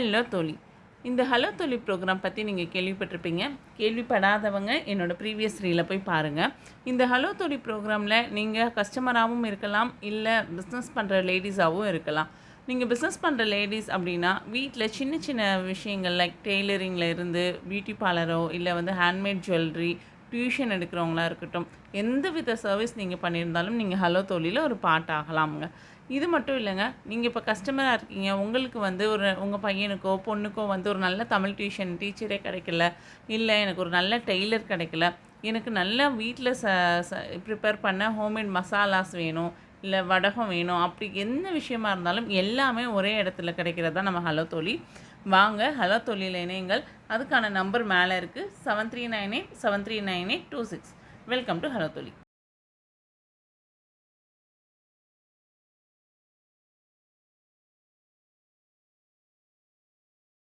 Hello தோழி. இந்த hello தோழி ப்ரோக்ராம் பற்றி நீங்கள் கேள்விப்பட்டிருப்பீங்க. கேள்விப்படாதவங்க என்னோடய ப்ரீவியஸ் ரீலில் போய் பாருங்கள். இந்த ஹலோ தோழி ப்ரோக்ராமில் நீங்கள் கஸ்டமராகவும் இருக்கலாம், இல்லை பிஸ்னஸ் பண்ணுற லேடிஸாகவும் இருக்கலாம். நீங்கள் பிஸ்னஸ் பண்ணுற லேடிஸ் அப்படின்னா வீட்டில் சின்ன சின்ன விஷயங்கள் லைக் டெய்லரிங்கில் இருந்து பியூட்டி பார்லரோ இல்லை ஹேண்ட்மேட் ஜுவல்லரி, டியூஷன் எடுக்கிறவங்களா இருக்கட்டும், எந்த வித சர்வீஸ் நீங்கள் பண்ணியிருந்தாலும் நீங்கள் ஹலோ தோழியில் ஒரு பார்ட் ஆகலாமுங்க. இது மட்டும் இல்லைங்க, நீங்கள் இப்போ கஸ்டமராக இருக்கீங்க, உங்களுக்கு உங்கள் பையனுக்கோ பொண்ணுக்கோ ஒரு நல்ல தமிழ் டியூஷன் டீச்சரே கிடைக்கல, இல்லை எனக்கு ஒரு நல்ல டெய்லர் கிடைக்கல, எனக்கு நல்லா வீட்டில் ப்ரிப்பேர் பண்ண ஹோம்மேட் மசாலாஸ் வேணும், இல்லை வடகம் வேணும், அப்படி எந்த விஷயமா இருந்தாலும் எல்லாமே ஒரே இடத்துல கிடைக்கிறது தான் நம்ம ஹலோ தோழி. வாங்க ஹலோ தோழியில் இணையுங்கள். அதுக்கான நம்பர் மேலே இருக்குது, 7398 739826. வெல்கம் டு ஹலோ தோழி.